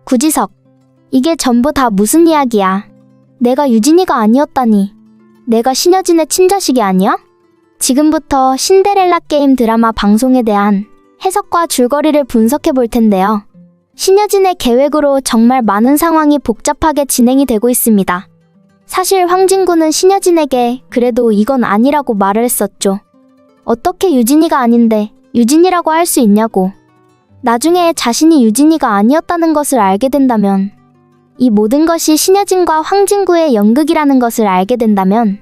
구지석. 이게 전부 다 무슨 이야기야? 내가 유진이가 아니었다니. 내가 신여진의 친자식이 아니야? 지금부터 신데렐라 게임 드라마 방송에 대한 해석과 줄거리를 분석해 볼 텐데요. 신여진의 계획으로 정말 많은 상황이 복잡하게 진행이 되고 있습니다. 사실 황진구는 신여진에게 그래도 이건 아니라고 말을 했었죠. 어떻게 유진이가 아닌데 유진이라고 할 수 있냐고. 나중에 자신이 유진이가 아니었다는 것을 알게 된다면, 이 모든 것이 신여진과 황진구의 연극이라는 것을 알게 된다면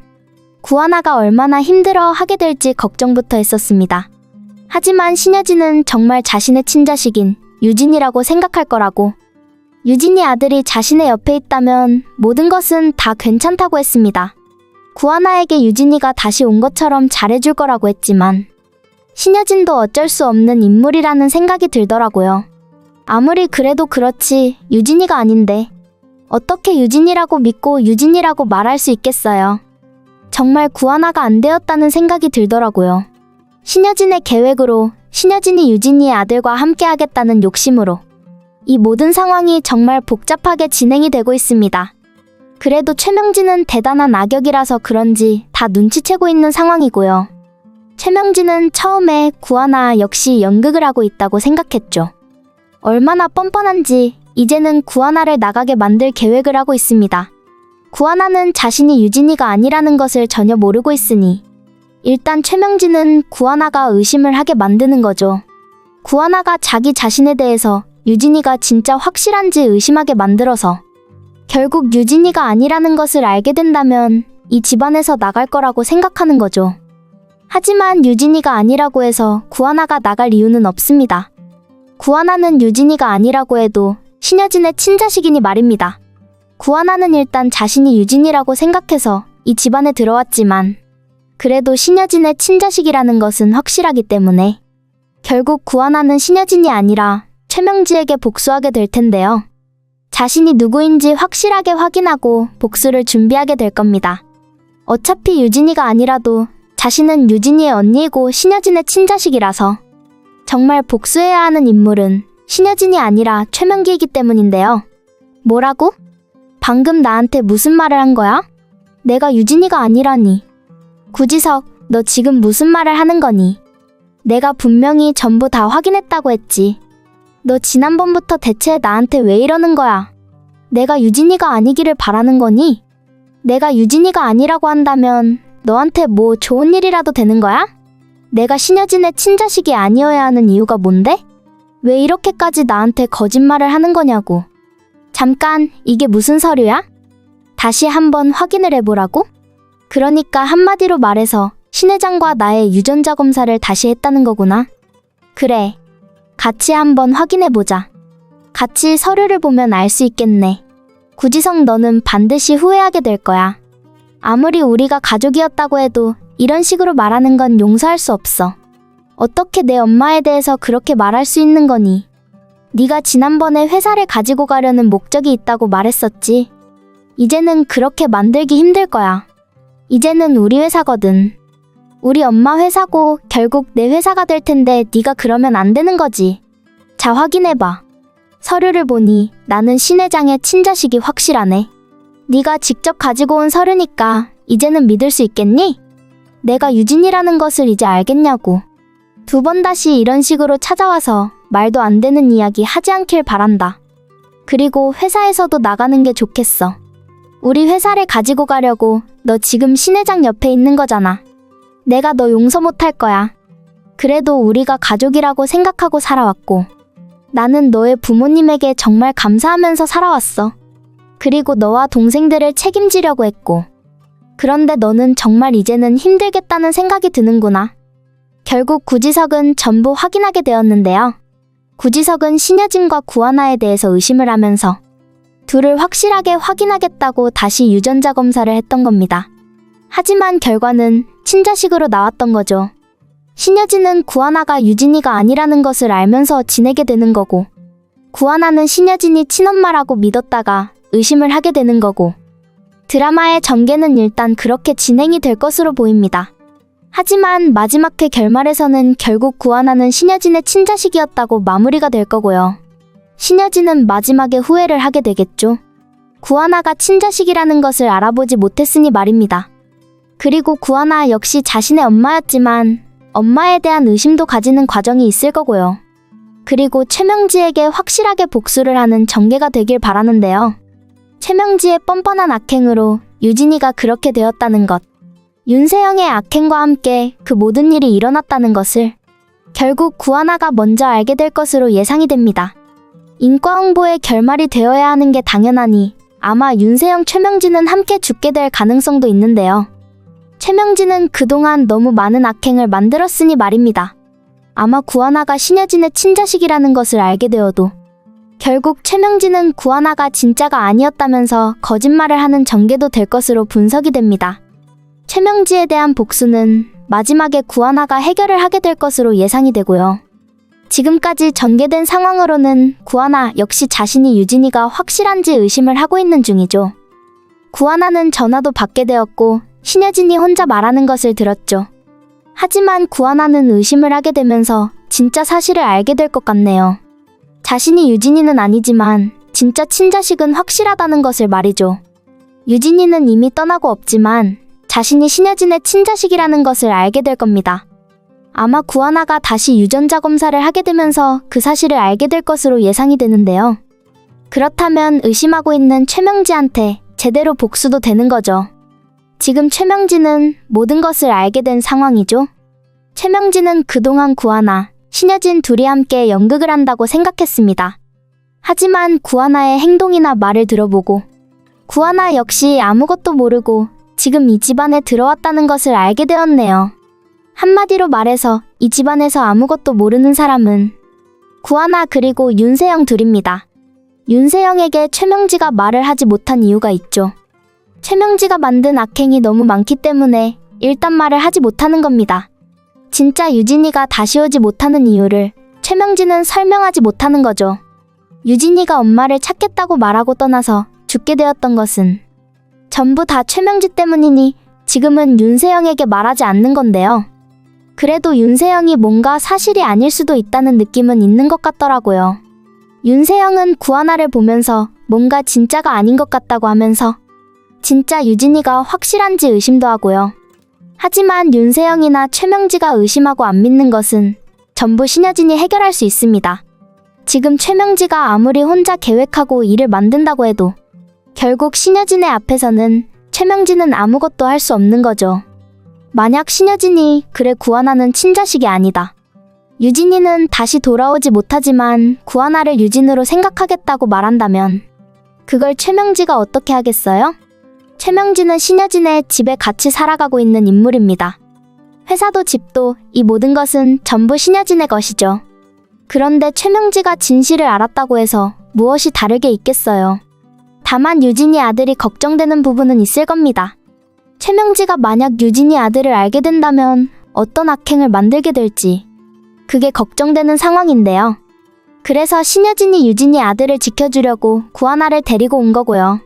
구하나가 얼마나 힘들어 하게 될지 걱정부터 했었습니다. 하지만 신여진은 정말 자신의 친자식인 유진이라고 생각할 거라고, 유진이 아들이 자신의 옆에 있다면 모든 것은 다 괜찮다고 했습니다. 구하나에게 유진이가 다시 온 것처럼 잘해줄 거라고 했지만 신여진도 어쩔 수 없는 인물이라는 생각이 들더라고요. 아무리 그래도 그렇지 유진이가 아닌데 어떻게 유진이라고 믿고 유진이라고 말할 수 있겠어요. 정말 구하나가 안 되었다는 생각이 들더라고요. 신여진의 계획으로 신여진이 유진이의 아들과 함께 하겠다는 욕심으로 이 모든 상황이 정말 복잡하게 진행이 되고 있습니다. 그래도 최명진은 대단한 악역이라서 그런지 다 눈치채고 있는 상황이고요. 최명진은 처음에 구하나 역시 연극을 하고 있다고 생각했죠. 얼마나 뻔뻔한지 이제는 구하나를 나가게 만들 계획을 하고 있습니다. 구하나는 자신이 유진이가 아니라는 것을 전혀 모르고 있으니 일단 최명진은 구하나가 의심을 하게 만드는 거죠. 구하나가 자기 자신에 대해서 유진이가 진짜 확실한지 의심하게 만들어서 결국 유진이가 아니라는 것을 알게 된다면 이 집안에서 나갈 거라고 생각하는 거죠. 하지만 유진이가 아니라고 해서 구하나가 나갈 이유는 없습니다. 구하나는 유진이가 아니라고 해도 신여진의 친자식이니 말입니다. 구하나는 일단 자신이 유진이라고 생각해서 이 집안에 들어왔지만 그래도 신여진의 친자식이라는 것은 확실하기 때문에 결국 구하나는 신여진이 아니라 최명지에게 복수하게 될 텐데요. 자신이 누구인지 확실하게 확인하고 복수를 준비하게 될 겁니다. 어차피 유진이가 아니라도 자신은 유진이의 언니이고 신여진의 친자식이라서 정말 복수해야 하는 인물은 신여진이 아니라 최명기이기 때문인데요. 뭐라고? 방금 나한테 무슨 말을 한 거야? 내가 유진이가 아니라니. 구지석, 너 지금 무슨 말을 하는 거니? 내가 분명히 전부 다 확인했다고 했지. 너 지난번부터 대체 나한테 왜 이러는 거야? 내가 유진이가 아니기를 바라는 거니? 내가 유진이가 아니라고 한다면 너한테 뭐 좋은 일이라도 되는 거야? 내가 신여진의 친자식이 아니어야 하는 이유가 뭔데? 왜 이렇게까지 나한테 거짓말을 하는 거냐고. 잠깐, 이게 무슨 서류야? 다시 한번 확인을 해보라고? 그러니까 한마디로 말해서 신 회장과 나의 유전자 검사를 다시 했다는 거구나. 그래. 같이 한번 확인해보자. 같이 서류를 보면 알 수 있겠네. 구지성, 너는 반드시 후회하게 될 거야. 아무리 우리가 가족이었다고 해도 이런 식으로 말하는 건 용서할 수 없어. 어떻게 내 엄마에 대해서 그렇게 말할 수 있는 거니? 네가 지난번에 회사를 가지고 가려는 목적이 있다고 말했었지. 이제는 그렇게 만들기 힘들 거야. 이제는 우리 회사거든. 우리 엄마 회사고 결국 내 회사가 될 텐데 네가 그러면 안 되는 거지. 자, 확인해봐. 서류를 보니 나는 신 회장의 친자식이 확실하네. 네가 직접 가지고 온 서류니까 이제는 믿을 수 있겠니? 내가 유진이라는 것을 이제 알겠냐고. 두 번 다시 이런 식으로 찾아와서 말도 안 되는 이야기 하지 않길 바란다. 그리고 회사에서도 나가는 게 좋겠어. 우리 회사를 가지고 가려고 너 지금 신 회장 옆에 있는 거잖아. 내가 너 용서 못할 거야. 그래도 우리가 가족이라고 생각하고 살아왔고 나는 너의 부모님에게 정말 감사하면서 살아왔어. 그리고 너와 동생들을 책임지려고 했고 그런데 너는 정말 이제는 힘들겠다는 생각이 드는구나. 결국 구지석은 전부 확인하게 되었는데요. 구지석은 신여진과 구하나에 대해서 의심을 하면서 둘을 확실하게 확인하겠다고 다시 유전자 검사를 했던 겁니다. 하지만 결과는 친자식으로 나왔던 거죠. 신여진은 구하나가 유진이가 아니라는 것을 알면서 지내게 되는 거고 구하나는 신여진이 친엄마라고 믿었다가 의심을 하게 되는 거고 드라마의 전개는 일단 그렇게 진행이 될 것으로 보입니다. 하지만 마지막 회 결말에서는 결국 구하나는 신여진의 친자식이었다고 마무리가 될 거고요. 신여진은 마지막에 후회를 하게 되겠죠. 구하나가 친자식이라는 것을 알아보지 못했으니 말입니다. 그리고 구하나 역시 자신의 엄마였지만 엄마에 대한 의심도 가지는 과정이 있을 거고요. 그리고 최명지에게 확실하게 복수를 하는 전개가 되길 바라는데요. 최명지의 뻔뻔한 악행으로 유진이가 그렇게 되었다는 것, 윤세영의 악행과 함께 그 모든 일이 일어났다는 것을 결국 구하나가 먼저 알게 될 것으로 예상이 됩니다. 인과 응보의 결말이 되어야 하는 게 당연하니 아마 윤세영, 최명지는 함께 죽게 될 가능성도 있는데요. 최명지는 그동안 너무 많은 악행을 만들었으니 말입니다. 아마 구하나가 신여진의 친자식이라는 것을 알게 되어도 결국 최명지는 구하나가 진짜가 아니었다면서 거짓말을 하는 전개도 될 것으로 분석이 됩니다. 최명지에 대한 복수는 마지막에 구하나가 해결을 하게 될 것으로 예상이 되고요. 지금까지 전개된 상황으로는 구하나 역시 자신이 유진이가 확실한지 의심을 하고 있는 중이죠. 구하나는 전화도 받게 되었고 신여진이 혼자 말하는 것을 들었죠. 하지만 구하나는 의심을 하게 되면서 진짜 사실을 알게 될 것 같네요. 자신이 유진이는 아니지만 진짜 친자식은 확실하다는 것을 말이죠. 유진이는 이미 떠나고 없지만 자신이 신여진의 친자식이라는 것을 알게 될 겁니다. 아마 구하나가 다시 유전자 검사를 하게 되면서 그 사실을 알게 될 것으로 예상이 되는데요. 그렇다면 의심하고 있는 최명지한테 제대로 복수도 되는 거죠. 지금 최명지는 모든 것을 알게 된 상황이죠. 최명지는 그동안 구하나, 신여진 둘이 함께 연극을 한다고 생각했습니다. 하지만 구하나의 행동이나 말을 들어보고 구하나 역시 아무것도 모르고 지금 이 집안에 들어왔다는 것을 알게 되었네요. 한마디로 말해서 이 집안에서 아무것도 모르는 사람은 구하나 그리고 윤세영 둘입니다. 윤세영에게 최명지가 말을 하지 못한 이유가 있죠. 최명지가 만든 악행이 너무 많기 때문에 일단 말을 하지 못하는 겁니다. 진짜 유진이가 다시 오지 못하는 이유를 최명지는 설명하지 못하는 거죠. 유진이가 엄마를 찾겠다고 말하고 떠나서 죽게 되었던 것은 전부 다 최명지 때문이니 지금은 윤세영에게 말하지 않는 건데요. 그래도 윤세영이 뭔가 사실이 아닐 수도 있다는 느낌은 있는 것 같더라고요. 윤세영은 구하나를 보면서 뭔가 진짜가 아닌 것 같다고 하면서 진짜 유진이가 확실한지 의심도 하고요. 하지만 윤세영이나 최명지가 의심하고 안 믿는 것은 전부 신여진이 해결할 수 있습니다. 지금 최명지가 아무리 혼자 계획하고 일을 만든다고 해도 결국 신여진의 앞에서는 최명지는 아무것도 할 수 없는 거죠. 만약 신여진이 그래 구하나는 친자식이 아니다. 유진이는 다시 돌아오지 못하지만 구하나를 유진으로 생각하겠다고 말한다면 그걸 최명지가 어떻게 하겠어요? 최명지는 신여진의 집에 같이 살아가고 있는 인물입니다. 회사도 집도 이 모든 것은 전부 신여진의 것이죠. 그런데 최명지가 진실을 알았다고 해서 무엇이 다르게 있겠어요. 다만 유진이 아들이 걱정되는 부분은 있을 겁니다. 최명지가 만약 유진이 아들을 알게 된다면 어떤 악행을 만들게 될지 그게 걱정되는 상황인데요. 그래서 신여진이 유진이 아들을 지켜주려고 구하나를 데리고 온 거고요.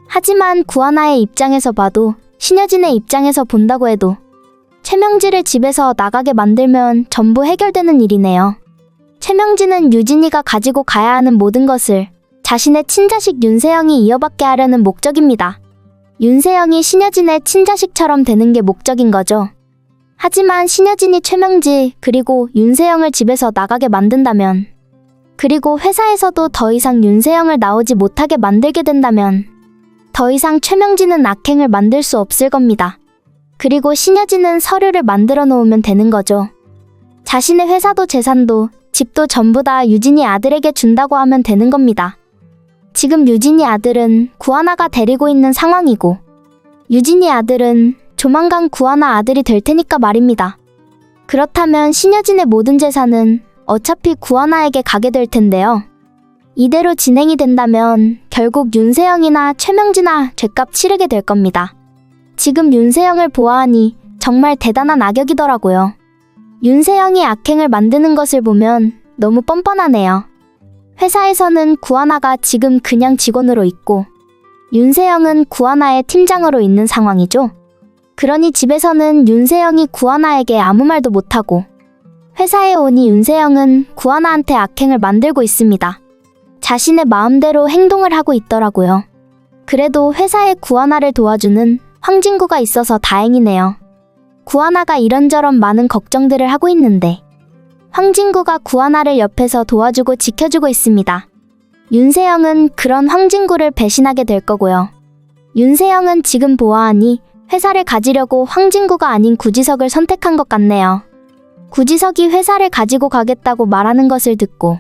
하지만 구하나의 입장에서 봐도 신여진의 입장에서 본다고 해도 최명지를 집에서 나가게 만들면 전부 해결되는 일이네요. 최명지는 유진이가 가지고 가야 하는 모든 것을 자신의 친자식 윤세영이 이어받게 하려는 목적입니다. 윤세영이 신여진의 친자식처럼 되는 게 목적인 거죠. 하지만 신여진이 최명지 그리고 윤세영을 집에서 나가게 만든다면 그리고 회사에서도 더 이상 윤세영을 나오지 못하게 만들게 된다면 더 이상 최명지는 악행을 만들 수 없을 겁니다. 그리고 신여진은 서류를 만들어 놓으면 되는 거죠. 자신의 회사도 재산도 집도 전부 다 유진이 아들에게 준다고 하면 되는 겁니다. 지금 유진이 아들은 구하나가 데리고 있는 상황이고 유진이 아들은 조만간 구하나 아들이 될 테니까 말입니다. 그렇다면 신여진의 모든 재산은 어차피 구하나에게 가게 될 텐데요. 이대로 진행이 된다면 결국 윤세영이나 최명지나 죗값 치르게 될 겁니다. 지금 윤세영을 보아하니 정말 대단한 악역이더라고요. 윤세영이 악행을 만드는 것을 보면 너무 뻔뻔하네요. 회사에서는 구하나가 지금 그냥 직원으로 있고 윤세영은 구하나의 팀장으로 있는 상황이죠. 그러니 집에서는 윤세영이 구하나에게 아무 말도 못하고 회사에 오니 윤세영은 구하나한테 악행을 만들고 있습니다. 자신의 마음대로 행동을 하고 있더라고요. 그래도 회사에 구하나를 도와주는 황진구가 있어서 다행이네요. 구하나가 이런저런 많은 걱정들을 하고 있는데 황진구가 구하나를 옆에서 도와주고 지켜주고 있습니다. 윤세영은 그런 황진구를 배신하게 될 거고요. 윤세영은 지금 보아하니 회사를 가지려고 황진구가 아닌 구지석을 선택한 것 같네요. 구지석이 회사를 가지고 가겠다고 말하는 것을 듣고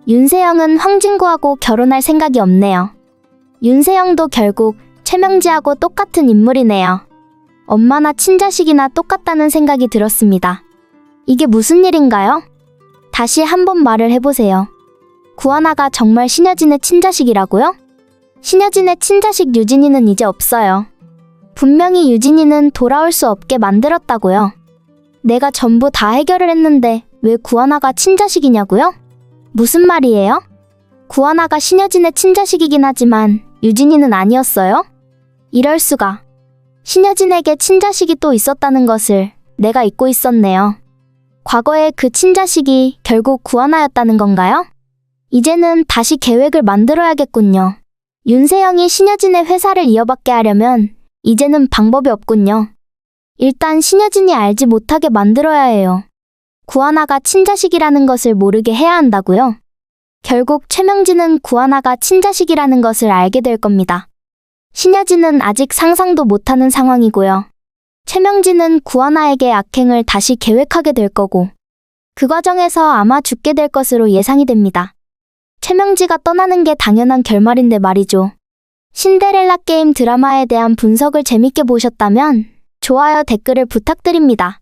윤세영은 황진구하고 결혼할 생각이 없네요. 윤세영도 결국 최명지하고 똑같은 인물이네요. 엄마나 친자식이나 똑같다는 생각이 들었습니다. 이게 무슨 일인가요? 다시 한번 말을 해보세요. 구하나가 정말 신여진의 친자식이라고요? 신여진의 친자식 유진이는 이제 없어요. 분명히 유진이는 돌아올 수 없게 만들었다고요. 내가 전부 다 해결을 했는데 왜 구하나가 친자식이냐고요? 무슨 말이에요? 구하나가 신여진의 친자식이긴 하지만 유진이는 아니었어요? 이럴 수가. 신여진에게 친자식이 또 있었다는 것을 내가 잊고 있었네요. 과거에 그 친자식이 결국 구하나였다는 건가요? 이제는 다시 계획을 만들어야겠군요. 윤세영이 신여진의 회사를 이어받게 하려면 이제는 방법이 없군요. 일단 신여진이 알지 못하게 만들어야 해요. 구하나가 친자식이라는 것을 모르게 해야 한다고요? 결국 최명진은 구하나가 친자식이라는 것을 알게 될 겁니다. 신여진은 아직 상상도 못하는 상황이고요. 최명진은 구하나에게 악행을 다시 계획하게 될 거고 그 과정에서 아마 죽게 될 것으로 예상이 됩니다. 최명지가 떠나는 게 당연한 결말인데 말이죠. 신데렐라 게임 드라마에 대한 분석을 재밌게 보셨다면 좋아요, 댓글을 부탁드립니다.